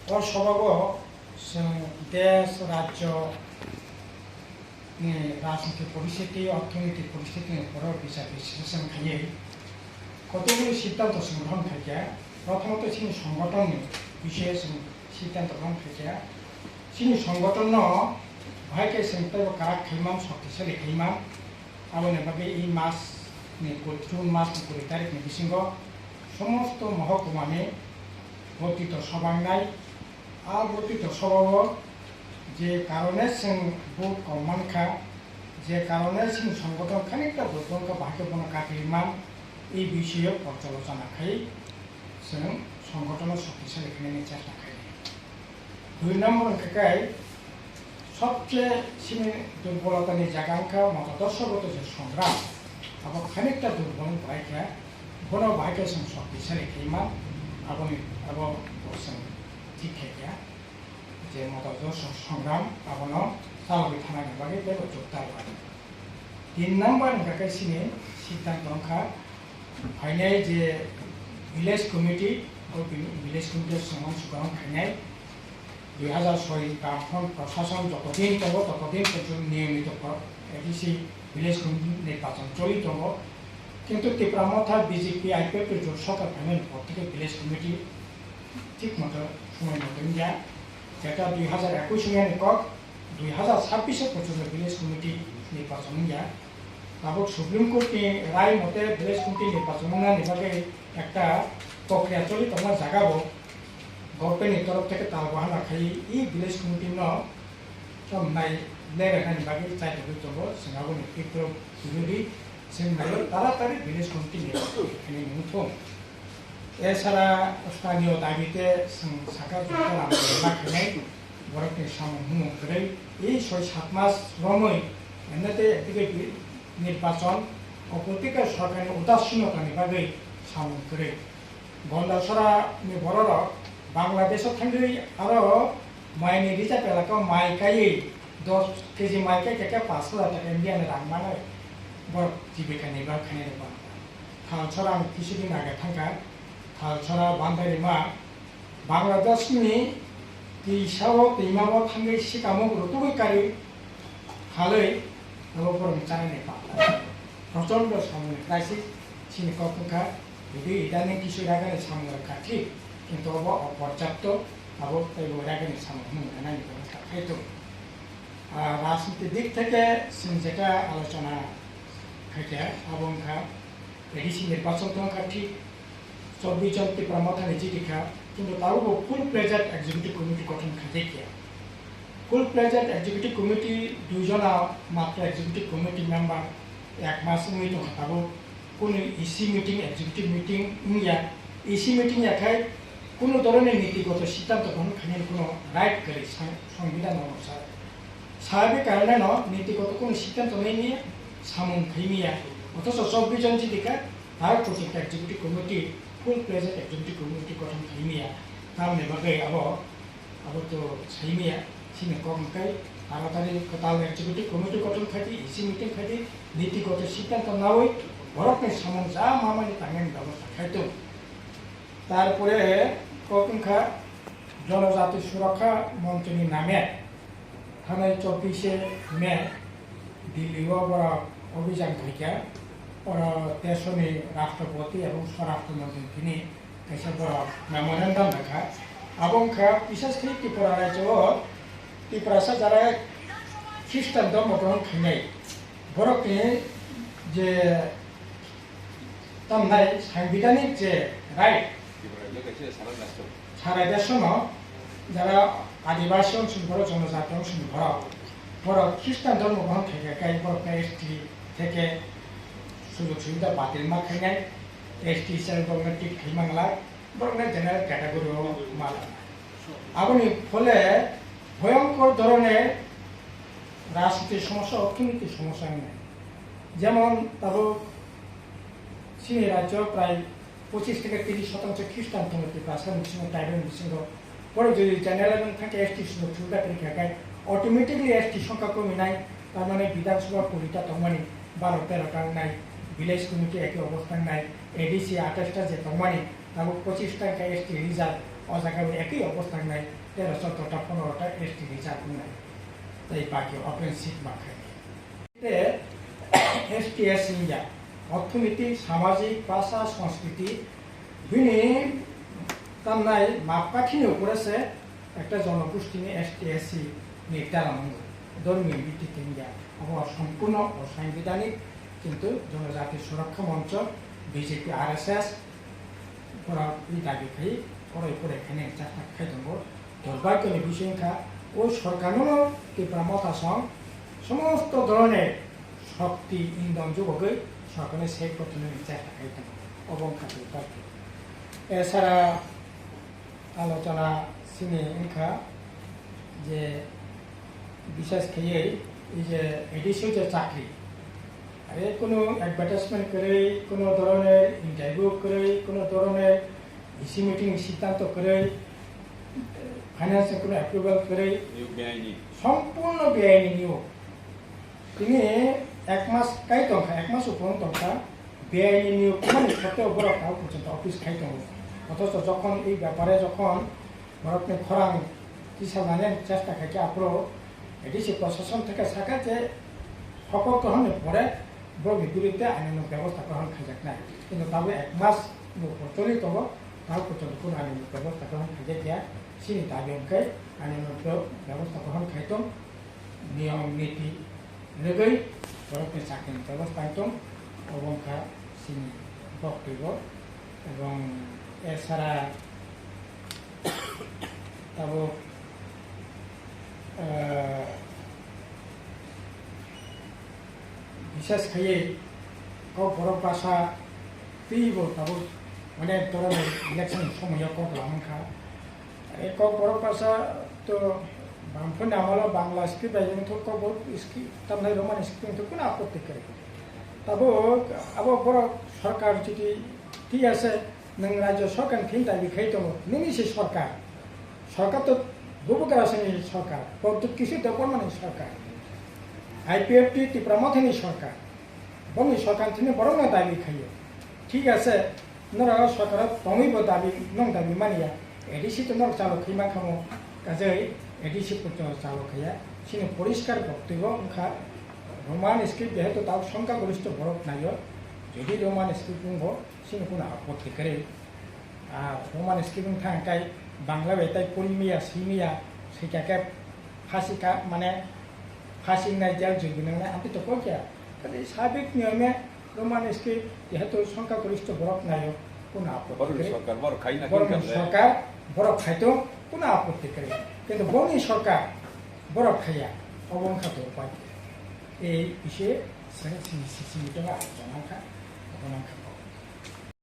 সভাগো দেশ রাজ্য রাজনৈতিক পরিস্থিতি অর্থনৈতিক পরিস্থিতির উপরও বিচার বিশ্লেষণ খাইয়ে কতগুলি সিদ্ধান্ত গ্রহণ খাইয়া প্রথমত চিনি সংগঠন বিষয়ে সিদ্ধান্ত গ্রহণ খাইয়া চিনি সংগঠন ভাইকে কারাক খাইমাম শক্তিশালী খাইমাম আবনে বাকি এই মাস জুন মাস 20 তারিখनि बिसिङाव সমস্ত মহকুমানে বর্তিত সভায় আর বর্তিত সভাও যে কারণে जों ভোট কমানখা যে কারণে जों সংগঠন খানিকটা দুর্বলকে বাক্যবনা কাটিমাম এই বিষয়ে পর্যালোচনা খাই जों সংগঠনের শক্তিশালী খাইনি চেষ্টা খাই 2 নম্বর খাই সবচেয়ে সিনে দুর্বলতানি জায়গাঙ্কা মতাদর্শগত যে সংগ্রাম আবার খানিকটা দুর্বল বাইকা বড় বাইকে जों শক্তিশালী খাইমাম এবং ঠিক খাইয়া যে মতাদর্শ সংগ্রাম আবনো চালাবি থানাनि बागै बे जोबथार 3 নম্বর खाय सिने सिद्धांत अंखा फाइनाय जे ভিলেজ কমিটি সমান সুগম খাইনাই 2006 গাঁওখন প্রশাসন যতদিন দङ ততদিন পর্যন্ত নিয়মিত এডিসি ভিলেজ কমিটি নির্বাচন চলি দङ কিন্তু তীব্রমথা বিজেপি আইপিএফ জোট সরকার ফাইনাল পর থেকে ভিলেজ কমিটি ঠিক মতো সময় মতন যা যেটা 2021 সঙ্গে নিকক 2026 পর্যন্ত ভিলেজ কমিটি নির্বাচন যা তারপর সুপ্রিম কোর্টে রায় মতে ভিলেজ কমিটি নির্বাচন নিবাগে একটা প্রক্রিয়া চলিত জাগাবো গভর্নমেন্টের তরফ থেকে তাল বাহানা খাই এই ভিলেজ কমিটি নাই লেরানি বাকি চাইতে হইতব जोंहाबो তীব্র বিরোধী जों নাইও তাড়াতাড়ি ভিলেজ কমিটি নির্বাচন এখানে মুঠোম এছাড়া স্থানীয় দাবিতে সাকা জোটটা আমরা খাইনাই বরফনি সামনে হুমো করে এই 6-7 মাস রমই এমনিতে একদিকে নির্বাচন অপরদিকে সরকারের উদাসীনতানি বাগै সামনে করে বন্দাসরা বড়র বাংলাদেশও থাকি আরো মাইনি রিজার্ভ এলাকায় মাই গাयै 10 কেজি মাই গাयखेखे 5,000 টাকা ইন্ডিয়ান রাং मानाय বরফ জীবিকা নির্বাহ খাইনাय বা थालसरा কিছুদিন আগে থাকা थालसरा बान्दारिमा बांग्लादेशनि दैसाव दैमाव थांगै सिगाङाव रुतुबै गारि थालै नबरम जानानै पा प्रचंड सामने क्राइसिस চিনিকক সংখ্যা যদি ইদানিং কিছু রাগানি সামনে কাঠি কিন্তু অপর্যাপ্ত আবার তাই রাগানি সামনে নাই ব্যবস্থা খাইতো রাজনীতির দিক থেকে যেটা আলোচনা খাইতে আবংখা এডিসি নির্বাচন কাঠি 24 জন তীব্রমথানি জিডিখা কিন্তু তাও ফুল প্লেজার এক্সিকিউটিভ কমিটি গঠন খাইতে ফুল প্লেজার এক্সিকিউটিভ কমিটি 2 জনা মাত্র এক্সিকিউটিভ কমিটি মেম্বার 1 মাস উনি তো হাতাবো কোনো ইসি মিটিং এক্সিকিউটিভ মিটিং ইয়া ইসি মিটিং একাই কোনো ধরনের নীতিগত সিদ্ধান্ত গ্রহণ খাইনি কোনো রাইট করে সংবিধান অনুসার স্বাভাবিক কারণে নীতিগত কোনো সিদ্ধান্ত নেই সামন খাইমিয়া অথচ 24 জন জিডিকা তার প্রজেক্ট এক্সিকিউটিভ কমিটি ফুল প্লেজার এক্সিকিউটিভ কমিটি গঠন খাইমিয়া তামনে বাগै আবার তো সাইমিয়া সিনে কমকাই তাড়াতাড়ি তাল এক্সিকিউটিভ কমিটি গঠন খাইতে ইসি মিটিং খাইতে নীতিগত সিদ্ধান্ত নাওই বরফনি সামন যা মামানি তাঙ্গেন ব্যবস্থা খাইতো তারপরে কংখা জনজাতি সুরক্ষা মন্ত্রীর নামে থানায় 24 মে দিল্লিও বড় অভিযান খাইকা দেশনি রাষ্ট্রপতি এবং স্বরাষ্ট্রমন্ত্রী তিনি কাছে বড় মেমোরেন্ডাম লেখা আবংখা বিশেষ করে ত্রিপুরা রাজ্য ত্রিপুরাসা যারা খ্রিস্টান ধর্ম গ্রহণ খাইনাই বরফনি যে তামনাই সাংবিধানিক যে রাইট সারা দেশ যারা আদিবাসী অঞ্চল জনজাতি অঞ্চল বড় খ্রিস্টান ধর্ম গ্রহণ থেকে গাই বরফ এসটি থেকে সুযোগ সুবিধা বাতিল মা খাইনাই এসটি হিসাবে গভর্নমেন্ট টিক খাইমাংলা বরফ জেনারেল ক্যাটাগরি মালা আপনি ফলে ভয়ঙ্কর ধরনের রাজনীতির সমস্যা অর্থনৈতিক সমস্যা নেই যেমন তারও চীন রাজ্য প্রায় 25 থেকে 30% খ্রিস্টান ধর্মের ভাষা মিশ্র ট্রাইবেল মিশ্র পরে যদি জেনারেল থাকে এসটি সুযোগ সুবিধা করে খায় অটোমেটিকলি এসটি সংখ্যা কমে নাই তার মানে বিধানসভা 20টা তমানি 12-13টা নাই ভিলেজ কমিটি একই অবস্থান নাই এডিসি 28টা যে তমানি তারপর 25টা এসটি রিজার্ভ জায়গায় একই অবস্থা নাই 13-14টা 15টা এসটি রিজার্ভ নাই তাই বাকি ওপেন সিট মাখায় এসটি এস ইন্ডিয়া অর্থনীতি সামাজিক ভাষা সংস্কৃতি বিনি তামনাই মাপকাঠিনি করেছে একটা জনগোষ্ঠী এসটি এসসি নির্ধারণ ধর্মীয় ভিত্তিতে ইন্ডিয়া আবহাওয়া সম্পূর্ণ অসাংবিধানিক কিন্তু জনজাতি সুরক্ষা মঞ্চ বিজেপি RSS এই দাবি খাই পরে এখানে চাকরি খাই দङ দুর্ভাগ্যের বিষয়টা ওই সরকারও ত্রিপুরা মতাসং সমস্ত ধরনের শক্তি ইন্ধন যুবকে সরকারের সেই গঠনের চেষ্টা খাই দङ অবংখাতে পারবে এছাড়া আলোচনা সিনে ইনকা যে বিশেষ খেয়ে এই যে এডিসি যে চাকরি আরে কোনো অ্যাডভার্টাইজমেন্ট করে কোনো ধরনের ইন্টারভিউ করে কোনো ধরনের ইসি মিটিং সিদ্ধান্ত করে ফাইন্যান্সের কোনো অ্যাপ্রুভাল করে সম্পূর্ণ বেআইনি নিয়োগ তিনি 1 মাস কাই টঙ্কা 1 মাস উপর টঙ্কা বেআইনি নিয়োগ মানে সত্ত্বেও বড় কাউ পর্যন্ত অফিস খাই টঙ্ক অথচ যখন এই ব্যাপারে যখন ভারতের খরাং কিসানের চেষ্টা খাইছে আপরো এডিসি প্রশাসন থেকে শাখা যে শপথ গ্রহণের পরে বড় বিরুদ্ধে আইন ব্যবস্থা গ্রহণ খাইজাক নাই কিন্তু তবে 1 মাস চলিত হব তাও পর্যন্ত কোনো আইন ব্যবস্থা গ্রহণ খাইজাক গিয়া সিনি দাবি অঙ্কে আইন ব্যবস্থা গ্রহণ খাইতম নিয়ম নীতি লগৈ ভারতের চাকরির ব্যবস্থা আইতম অবংখা সিনি বক্তব্য এবং এছাড়া তাবো বিশেষ খাইয়ে বড় ভাষা পেয়েব তাবো অনেক ধরনের ইলেকশন সময় লামখা বড় ভাষা তো বামফোন আমল বাংলা স্ক্রিপ্ট বাইজों स्क्रिप्ट तमनाय रोमान स्क्रिप्ट কোনো আপত্তি করে তাবো আবো বড় সরকার যদি ঠিক আছে नों রাজ্য সরকার ফিন দাবি খাই দङ नोंनि সে সরকার তো গুবুকার আসেনি সরকার কিন্তু কিছু দেবমানি সরকার আইপিএফটি ত্রিপুরা মথেনি সরকার বংনি সরকার তিনি বড় দাবি খাইयो ঠিক আছে নরা সরকার তমিব দাবি নং দাবি মানিয়া এডিসি তো নর চালু খাইমা খামো কাজে এডিসি পর্যন্ত চালু খাইয়া সিনে পরিষ্কার বক্তব্য ওখা রোমান স্ক্রিপ্ট যেহেতু তাও সংখ্যাগরিষ্ঠ ভরত নাইও যদি রোমান স্ক্রিপ্ট বুंग সিনে কোনো আপত্তি করে আর রোমান স্ক্রিপ্ট থাকাই বাংলা বেতাই পরিমিয়া সিমিয়া সেটাকে ফাঁসিকা মানে ফাঁসি নাই জেল জরিমানা আমি তো কইয়া কাজে সাবেক নিয়মে রোমান স্ক্রিপ্ট যেহেতু সংখ্যাগরিষ্ঠ ভরত নাইও কোনো আপত্তি করে সরকার বড় খাইতো কোনো আপত্তি করে কিন্তু বনি সরকার বড় খাইয়া অবংখাত উপায় এই বিষয়ে সিসি মিটিং আলোচনা